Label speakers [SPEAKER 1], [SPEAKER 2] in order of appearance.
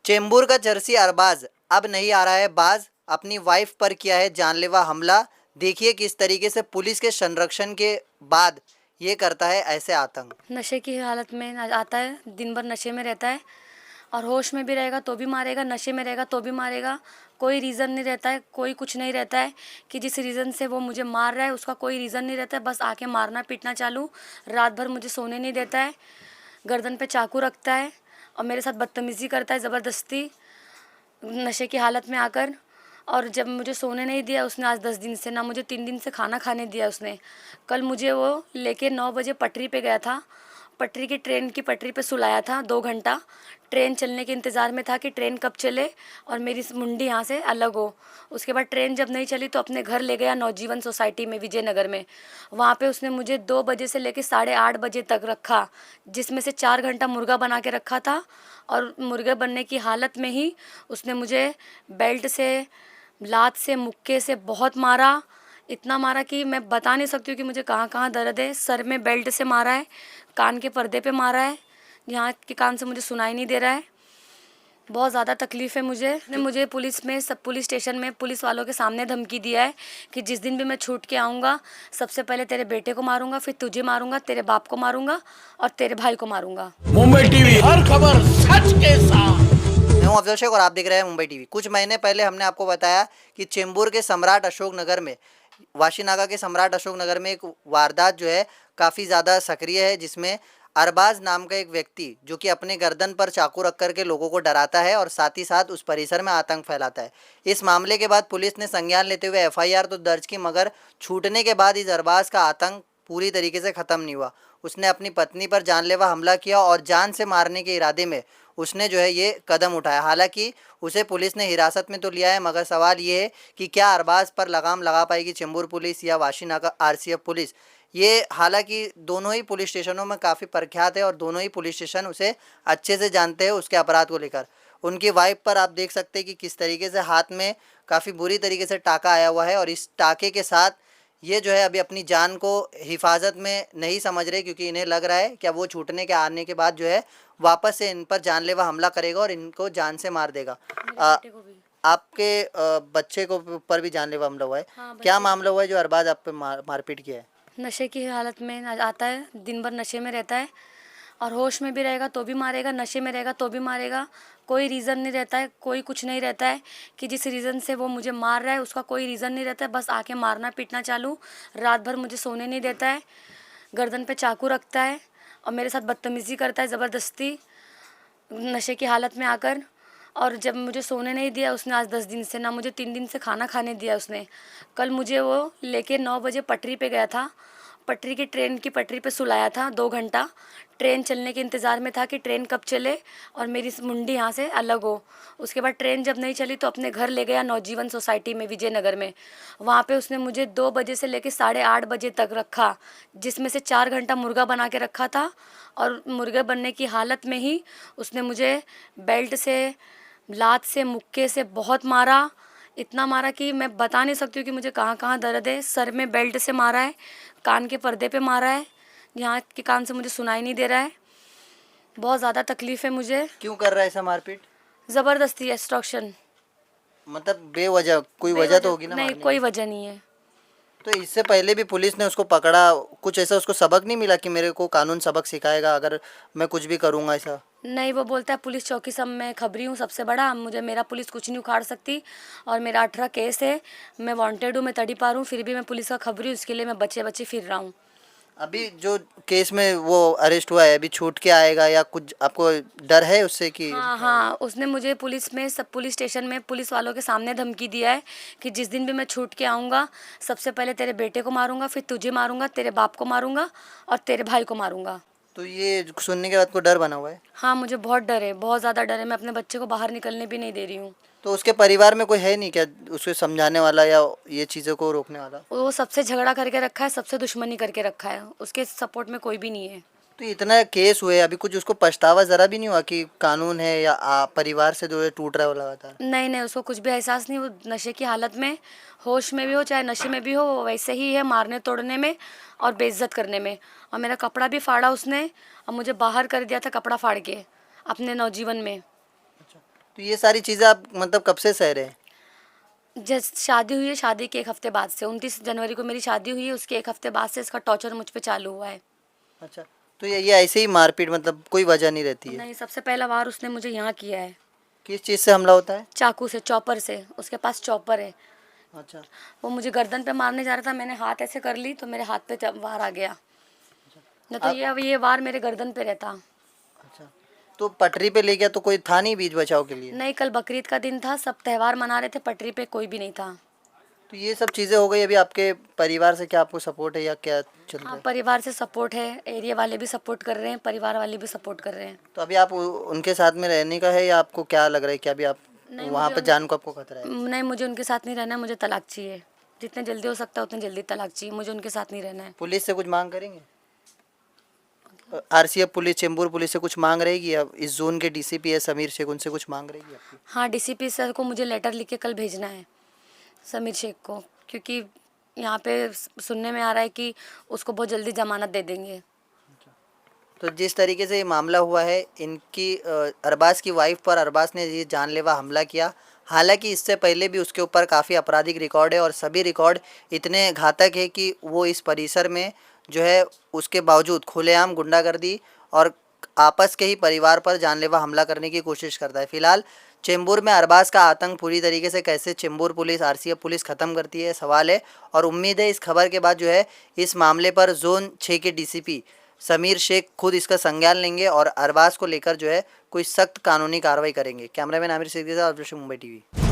[SPEAKER 1] चेंबूर का जर्सी अरबाज अब नहीं आ रहा है बाज। अपनी वाइफ पर किया है जानलेवा हमला। देखिए किस तरीके से पुलिस के संरक्षण के बाद ये करता है ऐसे आतंक।
[SPEAKER 2] नशे की हालत में आता है, दिन भर नशे में रहता है और होश में भी रहेगा तो भी मारेगा, नशे में रहेगा तो भी मारेगा। कोई रीज़न नहीं रहता है, कोई कुछ नहीं रहता है कि जिस रीज़न से वो मुझे मार रहा है उसका कोई रीज़न नहीं रहता है। बस आके मारना पीटना चालू। रात भर मुझे सोने नहीं देता है, गर्दन पे चाकू रखता है और मेरे साथ बदतमीज़ी करता है ज़बरदस्ती नशे की हालत में आकर। और जब मुझे सोने नहीं दिया उसने आज 10 दिन से, ना मुझे 3 दिन से खाना खाने दिया उसने। कल मुझे वो लेके 9 बजे पटरी पे गया था, पटरी की ट्रेन की पटरी पे सुलाया था 2 घंटा। ट्रेन चलने के इंतज़ार में था कि ट्रेन कब चले और मेरी मुंडी यहाँ से अलग हो। उसके बाद ट्रेन जब नहीं चली तो अपने घर ले गया नवजीवन सोसाइटी में विजयनगर में। वहाँ पे उसने मुझे 2 बजे से लेकर 8:30 बजे तक रखा, जिसमें से 4 घंटा मुर्गा बना के रखा था। और मुर्गे बनने की हालत में ही उसने मुझे बेल्ट से, लात से, मुक्के से बहुत मारा। इतना मारा कि मैं बता नहीं सकती हूँ कि मुझे कहाँ कहाँ दर्द है। सर में बेल्ट से मारा है, कान के पर्दे पे मारा है, यहाँ के कान से मुझे सुनाई नहीं दे रहा है। बहुत ज़्यादा तकलीफ़ है मुझे पुलिस स्टेशन में पुलिस वालों के सामने धमकी दिया है कि जिस दिन भी मैं छूट के आऊँगा सबसे पहले तेरे बेटे को मारूंगा, फिर तुझे मारूंगा, तेरे बाप को मारूंगा और तेरे भाई को मारूंगा।
[SPEAKER 3] मुंबई टीवी, हर खबर सच के साथ।
[SPEAKER 1] मैं हूं अफजल शेख और आप देख रहे हैं मुंबई टीवी। कुछ महीने पहले हमने आपको बताया कि चेंबूर के सम्राट अशोक नगर में, वाशीनागा के सम्राट अशोक नगर में एक वारदात जो है काफ़ी ज़्यादा सक्रिय है, जिसमें अरबाज नाम का एक व्यक्ति जो कि अपने गर्दन पर चाकू रख कर के लोगों को डराता है और साथ ही साथ उस परिसर में आतंक फैलाता है। इस मामले के बाद पुलिस ने संज्ञान लेते हुए एफआईआर तो दर्ज की, मगर छूटने के बाद इस अरबाज का आतंक पूरी तरीके से ख़त्म नहीं हुआ। उसने अपनी पत्नी पर जानलेवा हमला किया और जान से मारने के इरादे में उसने जो है ये कदम उठाया। हालांकि उसे पुलिस ने हिरासत में तो लिया है, मगर सवाल ये है कि क्या अरबाज पर लगाम लगा पाएगी चेंबूर पुलिस या वाशीनागा आरसीएफ पुलिस। ये हालांकि दोनों ही पुलिस स्टेशनों में काफ़ी प्रख्यात है और दोनों ही पुलिस स्टेशन उसे अच्छे से जानते हैं उसके अपराध को लेकर। उनकी वाइफ पर आप देख सकते हैं कि किस तरीके से हाथ में काफ़ी बुरी तरीके से टाका आया हुआ है और इस टाके के साथ ये जो है अभी अपनी जान को हिफाजत में नहीं समझ रहे, क्योंकि इन्हें लग रहा है कि वो छूटने के आने के बाद जो है वापस से इन पर जानलेवा हमला करेगा और इनको जान से मार देगा।
[SPEAKER 2] बेटे को भी।
[SPEAKER 1] आपके बच्चे को ऊपर भी जानलेवा हमला हुआ है।
[SPEAKER 2] हाँ,
[SPEAKER 1] क्या
[SPEAKER 2] बच्चे
[SPEAKER 1] मामला हुआ है जो अरबाज आप पे मारपीट किया है?
[SPEAKER 2] नशे की हालत में आता है, दिन भर नशे में रहता है और होश में भी रहेगा तो भी मारेगा, नशे में रहेगा तो भी मारेगा। कोई रीज़न नहीं रहता है, कोई कुछ नहीं रहता है कि जिस रीज़न से वो मुझे मार रहा है उसका कोई रीज़न नहीं रहता है। बस आके मारना पीटना चालू। रात भर मुझे सोने नहीं देता है, गर्दन पे चाकू रखता है और मेरे साथ बदतमीज़ी करता है ज़बरदस्ती नशे की हालत में आकर। और जब मुझे सोने नहीं दिया उसने आज 10 दिन से, ना मुझे 3 दिन से खाना खाने दिया उसने। कल मुझे वो लेके 9 बजे पटरी पे गया था, पटरी की ट्रेन की पटरी पे सुलाया था 2 घंटा। ट्रेन चलने के इंतज़ार में था कि ट्रेन कब चले और मेरी मुंडी यहाँ से अलग हो। उसके बाद ट्रेन जब नहीं चली तो अपने घर ले गया नवजीवन सोसाइटी में विजयनगर में। वहाँ पे उसने मुझे 2 बजे से लेकर 8:30 बजे तक रखा, जिसमें से 4 घंटा मुर्गा बना के रखा था। और मुर्गे बनने की हालत में ही उसने मुझे बेल्ट से, लात से, मुक्के से बहुत मारा। इतना मारा कि मैं बता नहीं सकती हूँ कि मुझे कहाँ कहाँ दर्द है। सर में बेल्ट से मारा है, कान के पर्दे पे मारा है, यहाँ के कान से मुझे सुनाई नहीं दे रहा है। बहुत ज़्यादा तकलीफ़ है मुझे।
[SPEAKER 1] क्यों कर रहा है ऐसा मारपीट?
[SPEAKER 2] ज़बरदस्ती एक्सटॉर्शन।
[SPEAKER 1] मतलब बेवजह कोई वजह तो
[SPEAKER 2] बेवजह
[SPEAKER 1] होगी ना
[SPEAKER 2] नहीं,
[SPEAKER 1] मारने
[SPEAKER 2] कोई
[SPEAKER 1] की।
[SPEAKER 2] वजह नहीं है।
[SPEAKER 1] तो इससे पहले भी पुलिस ने उसको पकड़ा, कुछ ऐसा उसको सबक नहीं मिला कि मेरे को कानून सबक सिखाएगा अगर मैं कुछ भी करूँगा ऐसा?
[SPEAKER 2] नहीं, वो बोलता है पुलिस चौकी सब मैं खबरी हूँ सबसे बड़ा, मुझे मेरा पुलिस कुछ नहीं उखाड़ सकती और मेरा 18 केस है, मैं वांटेड हूँ, मैं तड़ी पार हूँ, फिर भी मैं पुलिस का खबरी हूँ, इसके लिए मैं बचे बचे फिर रहा हूँ।
[SPEAKER 1] अभी जो केस में वो अरेस्ट हुआ है अभी छूट के आएगा या कुछ आपको डर है उससे कि
[SPEAKER 2] हाँ हाँ, उसने मुझे पुलिस स्टेशन में पुलिस वालों के सामने धमकी दिया है कि जिस दिन भी मैं छूट के आऊँगा सबसे पहले तेरे बेटे को मारूंगा, फिर तुझे मारूंगा, तेरे बाप को मारूंगा और तेरे भाई को मारूंगा।
[SPEAKER 1] तो ये सुनने के बाद को डर बना हुआ है?
[SPEAKER 2] हाँ, मुझे बहुत डर है, बहुत ज़्यादा डर है। मैं अपने बच्चे को बाहर निकलने भी नहीं दे रही हूँ।
[SPEAKER 1] तो उसके परिवार में कोई है नहीं क्या उसको समझाने वाला या ये चीज़ों को रोकने वाला?
[SPEAKER 2] वो सबसे झगड़ा करके रखा है, सबसे दुश्मनी करके रखा है, उसके सपोर्ट में कोई भी नहीं है।
[SPEAKER 1] तो इतना केस हुए अभी कुछ उसको पछतावा ज़रा भी नहीं हुआ कि कानून है या परिवार से जो है टूट रहा है वो लगातार?
[SPEAKER 2] नहीं नहीं, उसको कुछ भी एहसास नहीं। वो नशे की हालत में, होश में भी हो चाहे नशे में भी हो, वो वैसे ही है, मारने तोड़ने में और बेइज्जत करने में। और मेरा कपड़ा भी फाड़ा उसने और मुझे बाहर कर दिया था कपड़ा फाड़ के अपने नवजीवन में।
[SPEAKER 1] तो ये सारी चीज़ें आप मतलब कब से सह रहे हैं?
[SPEAKER 2] जब शादी हुई है, शादी के 1 हफ्ते बाद से 29 जनवरी को मेरी शादी हुई है, उसके 1 हफ्ते बाद से इसका टॉर्चर मुझ पे चालू हुआ है।
[SPEAKER 1] अच्छा, तो ये ऐसे ही मारपीट मतलब कोई वजह नहीं रहती है?
[SPEAKER 2] नहीं, सबसे पहला वार उसने मुझे यहाँ किया है,
[SPEAKER 1] किस चीज़ से हमला होता है?
[SPEAKER 2] चाकू से, चॉपर से। उसके पास चॉपर है।
[SPEAKER 1] अच्छा,
[SPEAKER 2] वो मुझे गर्दन पे मारने जा रहा था, मैंने हाथ ऐसे कर ली तो मेरे हाथ पे वार आ गया। नहीं तो ये वार मेरे गर्दन पे रहता।
[SPEAKER 1] अच्छा। तो पटरी पे ले गया तो कोई था नहीं बीच बचाव के लिए?
[SPEAKER 2] नहीं, कल बकरीद का दिन था, सब त्यौहार मना रहे थे, पटरी पे कोई भी नहीं था।
[SPEAKER 1] तो ये सब चीज़ें हो गई, अभी आपके परिवार से क्या आपको सपोर्ट है या क्या चल रहा
[SPEAKER 2] हाँ,
[SPEAKER 1] है?
[SPEAKER 2] परिवार से सपोर्ट है, एरिया वाले भी सपोर्ट कर रहे हैं, परिवार वाले भी सपोर्ट कर रहे हैं।
[SPEAKER 1] तो अभी आप उनके साथ में रहने का है या आपको क्या लग रहा है कि अभी आप
[SPEAKER 2] नहीं,
[SPEAKER 1] वहाँ
[SPEAKER 2] मुझे
[SPEAKER 1] पर जान को आपको खतरा है?
[SPEAKER 2] नहीं, मुझे उनके साथ नहीं रहना है, मुझे तलाक चाहिए। जितने जल्दी हो सकता है उतने जल्दी तलाक चाहिए, मुझे उनके साथ नहीं रहना है।
[SPEAKER 1] पुलिस से कुछ मांग करेंगे? आरसीएफ पुलिस, चेंबूर पुलिस से कुछ मांग रहेगी? अब इस जोन के डीसीपी है समीर शेख, उनसे कुछ मांग रहेगी आपकी?
[SPEAKER 2] हाँ, डीसीपी सर को मुझे लेटर लिख के कल भेजना है, समीर शेख को, क्योंकि यहाँ पे सुनने में आ रहा है कि उसको बहुत जल्दी जमानत दे देंगे।
[SPEAKER 1] तो जिस तरीके से ये मामला हुआ है, इनकी अरबाज की वाइफ पर अरबाज ने ये जानलेवा हमला किया। हालांकि इससे पहले भी उसके ऊपर काफ़ी आपराधिक रिकॉर्ड है और सभी रिकॉर्ड इतने घातक है कि वो इस परिसर में जो है उसके बावजूद खुलेआम गुंडागर्दी और आपस के ही परिवार पर जानलेवा हमला करने की कोशिश करता है। फिलहाल चेंबूर में अरबाज का आतंक पूरी तरीके से कैसे चेंबूर पुलिस, आरसीएफ पुलिस ख़त्म करती है, सवाल है। और उम्मीद है इस खबर के बाद जो है इस मामले पर जोन 6 के डीसीपी समीर शेख खुद इसका संज्ञान लेंगे और अरबाज को लेकर जो है कोई सख्त कानूनी कार्रवाई करेंगे। कैमरामैन आमिर शेख के साथ मुंबई टीवी।